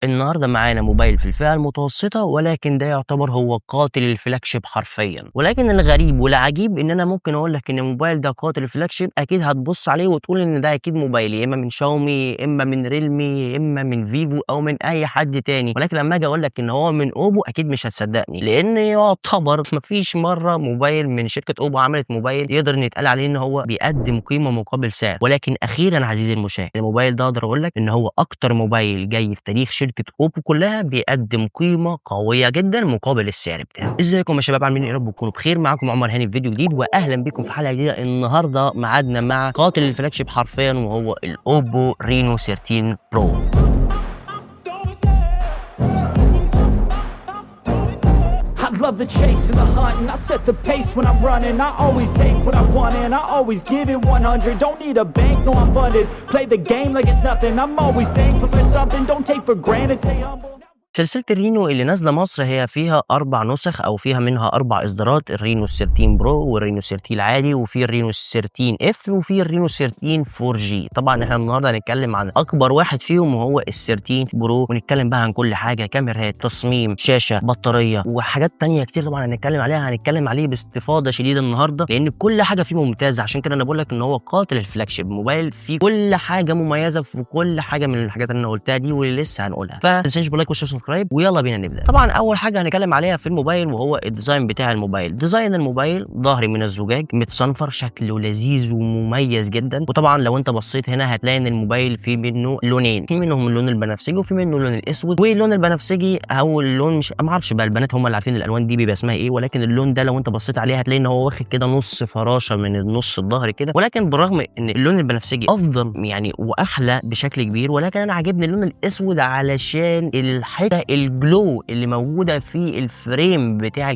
النهارده معانا موبايل في الفئة المتوسطة، ولكن ده يعتبر هو قاتل الفلاج شيب حرفيًا، ولكن الغريب والعجيب إن أنا ممكن أقول لك إن الموبايل ده قاتل الفلاج شيب، أكيد هتبُص عليه وتقول إن ده أكيد موبايل يا إما من شاومي، يا إما من ريلمي، يا إما من فيفو أو من أي حد تاني، ولكن لمّا آجي أقول لك إن هو من أوبو أكيد مش هتصدقني، لإن يعتبر ما فيش مرّة موبايل من شركة أوبو عملت موبايل يقدر إن يتقال عليه إن هو بيقدّم قيمة مقابل سعر، ولكن أخيرًا عزيزي المشاهد الموبايل ده أقدر أقول لك إن هو أكتر موبايل جاي في تاريخ شركة أوبو كلها بيقدّم قيمة قوية جدًا مقابل السعر بتاعه. إزيكم يا شباب عاملين إيه؟ يا رب تكونوا بخير، معاكم عمر هاني في فيديو جديد، وأهلًا بيكم في حلقة جديدة. النهارده ميعادنا مع قاتل الفلاج شيب حرفيًا وهو الأوبو رينو 13 برو. I love the chase and the hunt, and I set the pace when I'm running. I always take what I want and I always give it 100. Don't need a bank, no I'm funded. Play the game like it's nothing. I'm always thankful for something. Don't take for granted, stay humble. سلسلة الرينو اللي نازلة مصر هي فيها 4 نسخ أو فيها منها 4 إصدارات، الرينو 13 برو والرينو 13 العادي وفي الرينو 13 اف وفي الرينو 13 4G. طبعا احنا النهارده هنتكلم عن أكبر واحد فيهم وهو ال 13 برو، ونتكلم بقى عن كل حاجة، كاميرات، تصميم، شاشة، بطارية وحاجات تانية كتير طبعا هنتكلم عليها. هنتكلم عليه باستفاضة شديدة النهارده لأن كل حاجة فيه ممتازة، عشان كده أنا بقول لك إن هو قاتل الفلاج شيب، موبايل فيه كل حاجة مميزة في كل حاجة من الحاجات اللي أنا قلتها دي واللي لسه هنقولها. فما تنساش بلايك وسبسكرايب ويلا بينا نبدا. طبعا اول حاجه هنتكلم عليها في الموبايل وهو الديزاين بتاع الموبايل. ديزاين الموبايل ظهري من الزجاج متصنفر، شكله لذيذ ومميز جدا. وطبعا لو انت بصيت هنا هتلاقي ان الموبايل فيه منه لونين، في منهم اللون البنفسجي وفي منه اللون الاسود. واللون البنفسجي او اللون مش ما اعرفش بقى، البنات هم اللي عارفين الالوان دي بيبقى اسمها ايه، ولكن اللون ده لو انت بصيت عليه هتلاقي ان هو واخد كده نص فراشه من النص الظهري كده. ولكن بالرغم ان اللون البنفسجي افضل يعني واحلى بشكل كبير، ولكن انا عاجبني اللون الاسود علشان الحته الجلو اللي موجوده في الفريم بتاع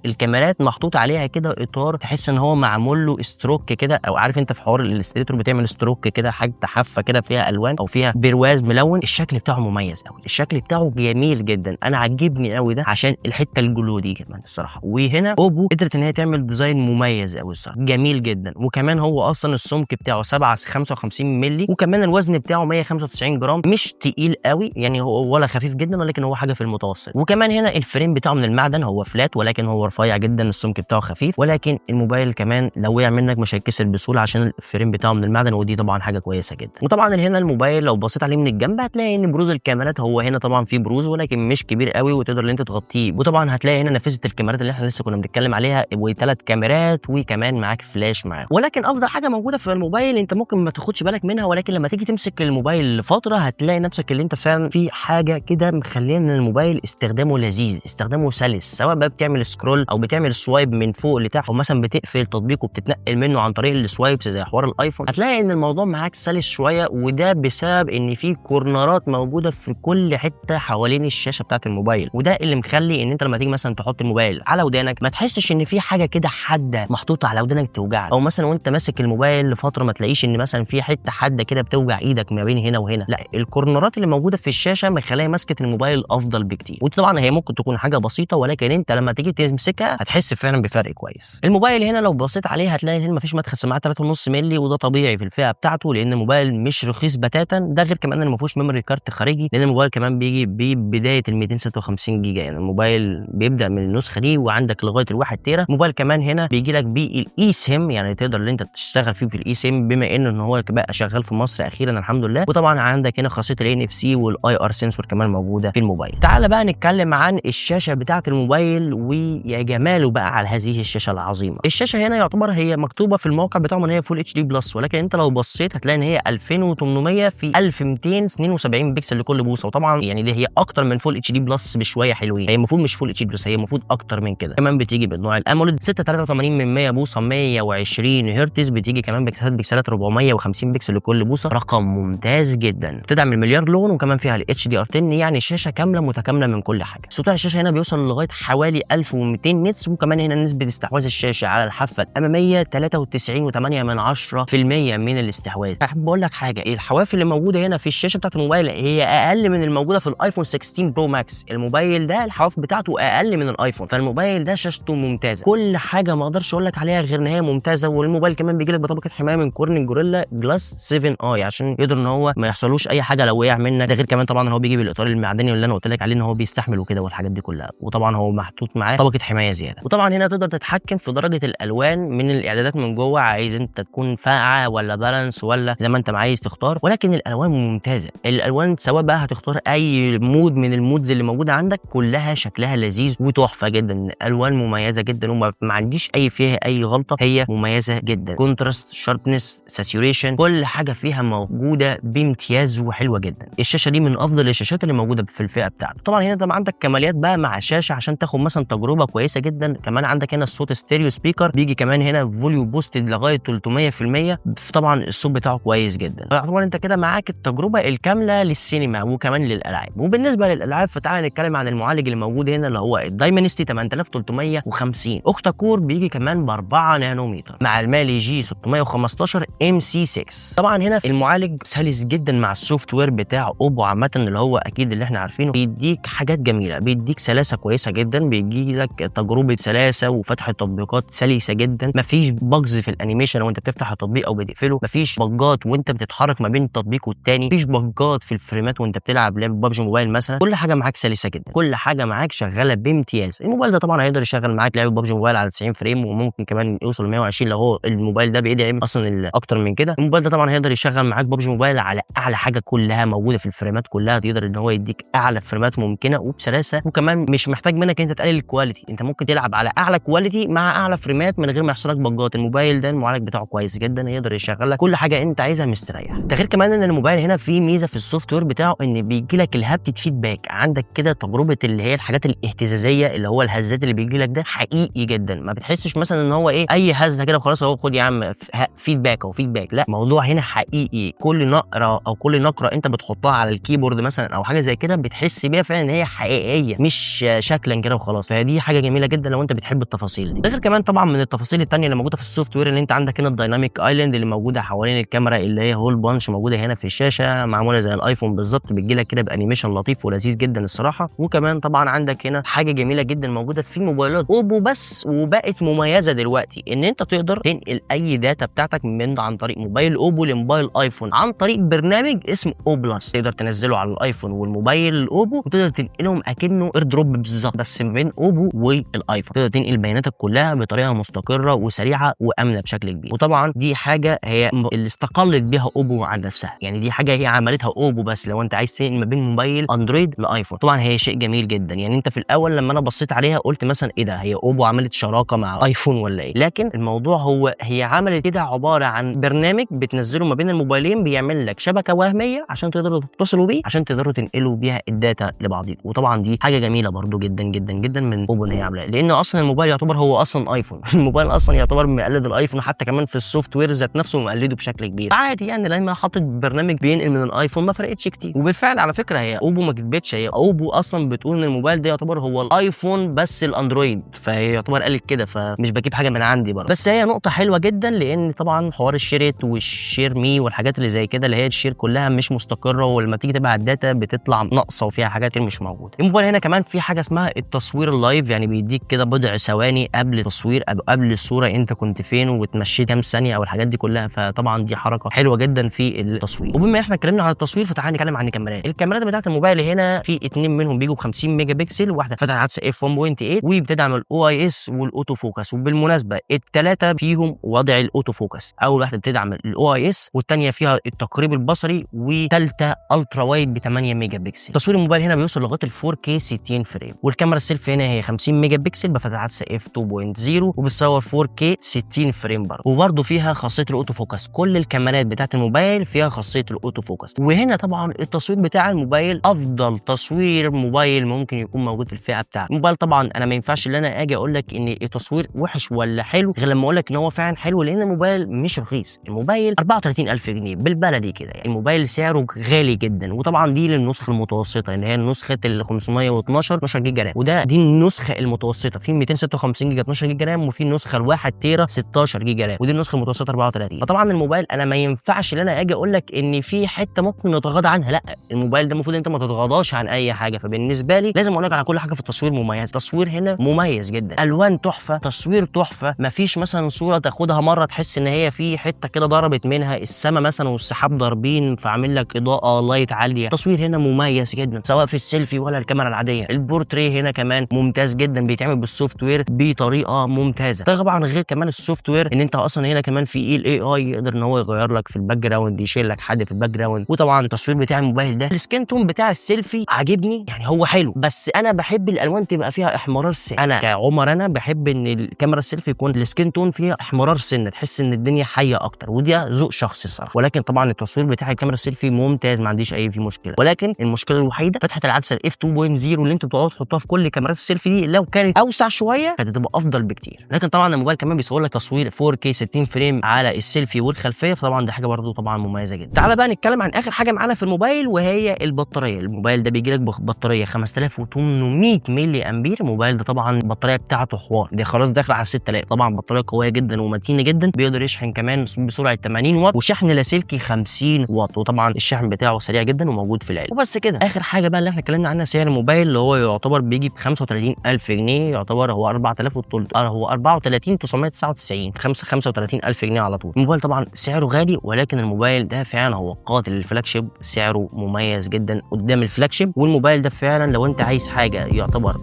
الكاميرات محطوط عليها كده اطار تحس ان هو معمول له ستروك كده، او عارف انت في حوار الاستريتور بتعمل ستروك كده، حاجه حافه كده فيها الوان او فيها برواز ملون. الشكل بتاعه مميز قوي، الشكل بتاعه جميل جدا، انا عاجبني قوي ده عشان الحته الجلو دي كمان الصراحه. وهنا اوبو قدرت ان هي تعمل ديزاين مميز قوي الصراحه، جميل جدا. وكمان هو اصلا السمك بتاعه 55 مللي، وكمان الوزن بتاعه 195 جرام، مش تقيل قوي يعني، هو ولا خفيف جدا، ولكن هو حاجه في المتوسط. وكمان هنا الفريم بتاعه من المعدن، هو فلات ولكن هو رفيع جدا، السمك بتاعه خفيف. ولكن الموبايل كمان لو وقع منك مش هيتكسر بسهوله عشان الفريم بتاعه من المعدن، ودي طبعا حاجه كويسه جدا. وطبعا هنا الموبايل لو بصيت عليه من الجنب هتلاقي ان بروز الكاميرات هو هنا طبعا في بروز ولكن مش كبير قوي وتقدر ان انت تغطيه. وطبعا هتلاقي هنا نافذه الكاميرات اللي احنا لسه كنا بنتكلم عليها، وثلاث كاميرات وكمان معاك فلاش معاه. ولكن افضل حاجه موجوده في الموبايل انت ممكن ما تاخدش بالك منها، ولكن لما تيجي تمسك الموبايل لفتره هتلاقي نفسك اللي انت فعلا في حاجه كده مخليه ان الموبايل استخدامه لذيذ، استخدامه سلس، سواء بقى بتعمل سكرول او بتعمل سوايب من فوق لتحت، او مثلا بتقفل تطبيق وبتتنقل منه عن طريق السوايبس زي حوار الايفون، هتلاقي ان الموضوع معاك سلس شويه. وده بسبب ان في كورنرات موجوده في كل حته حوالين الشاشه بتاعه الموبايل، وده اللي مخلي ان انت لما تيجي مثلا تحط الموبايل على ودانك ما تحسش ان في حاجه كده حاده محطوطه على ودانك توجعك، او مثلا وانت ماسك الموبايل لفتره ما تلاقيش ان مثلا في حته حاده كده بتوجع ايدك ما بين هنا وهنا. لا، الكورنرات اللي موجوده في الشاشه مخليه ماسكه الموبايل افضل بكتير. وطبعا هي ممكن تكون حاجه بسيطه، ولكن انت لما تيجي تمسكها هتحس فعلا بفرق كويس. الموبايل هنا لو بصيت عليه هتلاقي هنا مفيش مدخل سماعه 3.5 مللي، وده طبيعي في الفئه بتاعته لان الموبايل مش رخيص بتاتا. ده غير كمان ان ما فيهوش ميموري كارت خارجي، لان الموبايل كمان بيجي ببدايه ال 256 جيجا، يعني الموبايل بيبدا من النسخه دي وعندك لغايه ال1 تيرا. الموبايل كمان هنا بيجي لك بالاي سيم، يعني تقدر ان انت تشتغل فيه في الاي سيم، بما ان هو بقى شغال في مصر اخيرا الحمد لله. وطبعا عندك هنا خاصيه الان اف سي والاي ار سنسور كمان موجوده في الموبايل. تعال بقى نتكلم عن الشاشه بتاعه الموبايل ويا جماله بقى على هذه الشاشه العظيمه. الشاشه هنا يعتبر هي مكتوبه في الموقع بتاعهم ان هي فول اتش دي بلس، ولكن انت لو بصيت هتلاقي ان هي 2800 في 1272 بكسل لكل بوصه. وطبعا يعني دي هي اكتر من فول اتش دي بلس بشويه حلوين، هي المفروض مش فول اتش دي بلس، هي المفروض اكتر من كده. كمان بتيجي بالنوع الاموليد 683 من 100 بوصه 120 هرتز، بتيجي كمان بكسلات 450 بكسل لكل بوصه، رقم ممتاز جدا. بتدعم المليار لون، وكمان فيها الاتش دي ار 10، يعني الشاشه متكامله من كل حاجه. سطوع الشاشه هنا بيوصل لغايه حوالي 1200 نتس، وكمان هنا نسبه استحواذ الشاشه على الحافه الاماميه 93.8% من الاستحواذ. فاحب اقول لك حاجه، الحواف اللي موجوده هنا في الشاشه بتاعت الموبايل هي اقل من الموجوده في الايفون 16 برو ماكس. الموبايل ده الحواف بتاعته اقل من الايفون، فالموبايل ده شاشته ممتازه. كل حاجه ما اقدرش اقول لك عليها غير ان هي ممتازه. والموبايل كمان بيجي لك بطبقه حمايه من كورنينج جوريلا جلاس 7 اي عشان يقدر ان هو ما يحصلوش اي حاجه لو وقع منك. ده غير كمان طبعا ان هو بيجي بالاطار المعدني اللي انا قلت لك عليه ان هو بيستحمل وكده والحاجات دي كلها، وطبعا هو محطوط معاه طبقه حمايه زياده. وطبعا هنا تقدر تتحكم في درجه الالوان من الاعدادات من جوه، عايز انت تكون فاقعه ولا بالانس ولا زي ما انت عايز تختار. ولكن الالوان ممتازه، الالوان سواء بقى هتختار اي مود من المودز اللي موجوده عندك كلها شكلها لذيذ وتحفه جدا. الالوان مميزه جدا وما عنديش فيها اي غلطه، هي مميزه جدا. كونتراست، شاربنس، ساتوريشن، كل حاجه فيها موجوده بامتياز وحلوه جدا. الشاشه دي من افضل الشاشات اللي موجوده في الفئه بتاعته. طبعا هنا طبعا عندك كماليات بقى مع الشاشه عشان تاخد مثلا تجربه كويسه جدا. كمان عندك هنا الصوت ستيريو سبيكر، بيجي كمان هنا فوليو بوستد لغايه 300%. طبعا الصوت بتاعه كويس جدا. طبعا انت كده معاك التجربه الكامله للسينما وكمان للالعاب. وبالنسبه للالعاب فتعالى نتكلم عن المعالج اللي موجود هنا اللي هو الدايمنستي 8350 اوكتا كور، بيجي كمان ب 4 نانومتر مع المالي جي 615 MC6. طبعا هنا المعالج سلس جدا مع السوفت وير بتاع اوبو عامه اللي هو اكيد اللي احنا عارفينه. بيديك حاجات جميله، بيديك سلاسه كويسه جدا، بيجي لك تجربه سلاسه وفتح التطبيقات سلسه جدا. مفيش باجز في الانيميشن وانت بتفتح التطبيق او بتقفله، مفيش باجات وانت بتتحرك ما بين التطبيق والتاني، مفيش باجات في الفريمات وانت بتلعب لعبه بابجي موبايل مثلا. كل حاجه معاك سلسه جدا، كل حاجه معاك شغاله بامتياز. الموبايل ده طبعا هيقدر يشغل معاك لعبه بابجي موبايل على 90 فريم وممكن كمان يوصل ل 120 لو هو الموبايل ده بيدعم اصلا اكتر من كده. الموبايل ده طبعا هيقدر يشغل معاك بابجي موبايل على اعلى حاجه كلها موجوده في الفريمات كلها، تقدر ان هو يديك اعلى فريمات ممكنه وبسلاسه. وكمان مش محتاج منك انت تقلل الكواليتي، انت ممكن تلعب على اعلى كواليتي مع اعلى فريمات من غير ما يحصل لك بجات. الموبايل ده المعالج بتاعه كويس جدا، يقدر يشغل لك كل حاجه انت عايزها مستريح. ده غير كمان ان الموبايل هنا فيه ميزه في السوفت وير بتاعه ان بيجي لك الهابتيك فيدباك. عندك كده تجربه اللي هي الحاجات الاهتزازيه اللي هو الهزات اللي بيجي لك ده حقيقي جدا، ما بتحسش مثلا ان هو اي هزه كده وخلاص اهو خد يا عم فيدباك او فيدباك. لا، الموضوع هنا حقيقي. كل نقره او كل نقره انت بتحطها على الكيبورد مثلا او حاجه زي كده بتحس بيها فعلا ان هي حقيقيه مش شكلا كده وخلاص. فدي حاجه جميله جدا لو انت بتحب التفاصيل دي. غير كمان طبعا من التفاصيل الثانيه اللي موجوده في السوفت وير اللي انت عندك هنا الدايناميك ايلاند اللي موجوده حوالين الكاميرا اللي هي هول بانش موجوده هنا في الشاشه، معموله زي الايفون بالظبط، بتجي لك كده بانيميشن لطيف ولذيذ جدا الصراحه. وكمان طبعا عندك هنا حاجه جميله جدا موجوده في موبايلات اوبو بس وبقت مميزه دلوقتي، ان انت تقدر تنقل اي داتا بتاعتك من عن طريق موبايل اوبو لموبايل ايفون عن طريق برنامج اسمه او بلس. تقدر تنزله على الايفون والموبايل الاوبو وتقدر تنقلهم اكنه اير دروب بالظبط بس ما بين اوبو والايفون. تقدر تنقل بياناتك كلها بطريقه مستقره وسريعه وامنه بشكل كبير. وطبعا دي حاجه هي اللي استقلت بيها اوبو عن نفسها، يعني دي حاجه هي عملتها اوبو بس لو انت عايز تنقل ما بين موبايل اندرويد لايفون. طبعا هي شيء جميل جدا. يعني انت في الاول لما انا بصيت عليها قلت مثلا ايه ده، هي اوبو عملت شراكه مع ايفون ولا ايه؟ لكن الموضوع هي عملت كده عباره عن برنامج بتنزله ما بين الموبايلين، بيعمل لك شبكه وهميه عشان تقدروا تتصلوا بيه عشان تقدروا تنقلوا بيها الداتا لبعضيكم. وطبعا دي حاجه جميله برضو جدا جدا جدا من اوبو ان هي عاملاها، لان اصلا الموبايل يعتبر هو اصلا ايفون الموبايل اصلا يعتبر مقلد الايفون، حتى كمان في السوفت وير ذات نفسه مقلده بشكل كبير. عادي يعني لما حطت برنامج بينقل من الايفون ما فرقتش كتير. وبالفعل على فكره هي اوبو ما كدبتش، هي اوبو اصلا بتقول ان الموبايل ده يعتبر هو الايفون بس الاندرويد، فهي يعتبر قالت كده، فمش بجيب حاجه من عندي برضه. بس هي نقطه حلوه جدا لان طبعا حوار الشيرت والشير مي والحاجات اللي زي كده اللي هي الشير كلها مش مستقره، ولما تيجي تبعت الداتا بتطلع ناقصه وفيها حاجات مش موجوده. الموبايل هنا كمان في حاجه اسمها التصوير اللايف، يعني بيديك كده بضع ثواني قبل التصوير او قبل الصوره انت كنت فين وتمشيت كام ثانيه او الحاجات دي كلها. فطبعا دي حركه حلوه جدا في التصوير. وبما احنا اتكلمنا عن التصوير فتعالى نتكلم عن الكاميرات. الكاميرات بتاعت الموبايل هنا في اتنين منهم بيجوا ب 50 ميجا بكسل، واحده فتحه عدسه اف 1.8 وبتدعم الاو اي اس والاوتو فوكس. وبالمناسبه الثلاثه فيهم وضع الاوتو فوكس، اول واحده بتدعم الاو اي اس والثانيه فيها التقريب البصري وثالثه الترا وايد ب 8 ميجا بكسل. تصوير الموبايل هنا بيوصل لغايه ال 4K 60 فريم. والكاميرا السيلفي هنا هي 50 ميجا بكسل بفتحه عدسه اف 2.0 وبتصور 4K 60 فريم برضه، وبرضه فيها خاصيه الاوتو فوكس. كل الكاميرات بتاعت الموبايل فيها خاصيه الاوتو فوكس. وهنا طبعا التصوير بتاع الموبايل افضل تصوير موبايل ممكن يكون موجود في الفئه بتاعته. الموبايل طبعا انا ما ينفعش ان انا اجي اقول لك ان التصوير وحش ولا حلو غير لما اقول لك ان هو فعلا حلو، لان الموبايل مش رخيص. الموبايل 34000 جنيه بالبلدي كده، يعني الموبايل سعره غالي جدا. وطبعا دي للنسخ المتوسطه، المتوسطه اللي هي النسخه ال 512 12 جيجا رام، دي النسخه المتوسطه. في 256 جيجا 12 جيجا رام، وفي النسخه ال1 تيرا 16 جيجا رام، ودي النسخه المتوسطه 34. فطبعا الموبايل انا ما ينفعش ان انا اجي اقول لك ان في حته ممكن نتغاضى عنها، لا، الموبايل ده المفروض انت ما تتغاضاش عن اي حاجه. فبالنسبه لي لازم اقول لك على كل حاجه في التصوير مميز. التصوير هنا مميز جدا، الوان تحفه، تصوير تحفه، مفيش مثلا صوره تاخدها مره تحس ان هي في حته كده ضربت منها السما مثلا والسحاب ضاربين فعامل لك اضاءه لايت عاليه. التصوير هنا مميز جدا سواء في السيلفي ولا الكاميرا العاديه. البورتريه هنا كمان ممتاز جدا، بيتعمل بالسوفت وير بطريقه ممتازه. طبعا غير كمان السوفت وير ان انت اصلا هنا كمان في الاي اي يقدر ان هو يغير لك في الباك جراوند، يشيل لك حد في الباك جراوند. وطبعا التصوير بتاع الموبايل ده السكين تون بتاع السيلفي عاجبني، يعني هو حلو، بس انا بحب الالوان تبقى فيها احمرار سن. انا كعمر انا بحب ان الكاميرا السيلفي يكون السكين تون فيها احمرار سنه، تحس ان الدنيا حيه اكتر، ودي ذوق شخصي الصراحه. ولكن طبعا التصوير بتاع الكاميرا السيلفي ممتاز، ما عنديش اي فيه مشكله. ولكن المشكله الوحيده فتحه العدسه اف 2.0 اللي انتوا بتقعدوا تحطوها في كل كاميرات السيلفي دي، لو كانت اوسع شويه كانت هتبقى افضل بكتير. لكن طبعا الموبايل كمان بيصور لك تصوير 4K 60 فريم على السيلفي والخلفيه، فطبعا دي حاجه برده طبعا مميزه جدا. تعال بقى نتكلم عن اخر حاجه معانا في الموبايل وهي البطاريه. الموبايل ده بيجي لك ببطاريه 5800 ملي امبير. الموبايل ده طبعا البطاريه بتاعته حوار، دي خلاص داخله على 6000. طبعا بطاريه قويه جدا ومتينه جدا، بيقدر يشحن كمان بسرعه 80 واط وشحن لاسلكي 50 واط، وطبعا الشحن بتاعه سريع جدا وموجود في العلبه. وبس كده. اخر حاجه بقى اللي احنا اتكلمنا عنها سعر الموبايل، اللي هو يعتبر بيجي ب 35000 جنيه، يعتبر هو 4000 هو 34999 35000 جنيه على طول. الموبايل طبعا سعره غالي، ولكن الموبايل ده فعلا هو قاتل الفلاج شيب، سعره مميز جدا قدام الفلاج شيب. والموبايل ده فعلا لو انت عايز حاجه يعتبر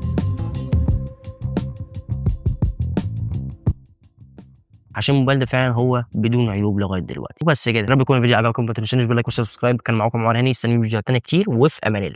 عشان الموبايل ده فعلا هو بدون عيوب لغايه دلوقتي. وبس كده، يا رب يكون الفيديو عجبكم، ما تنسونوش باللايك والسبسكرايب. كان معاكم عمر هاني، استنوني فيديوهات تانية كتير، وفي امان الله.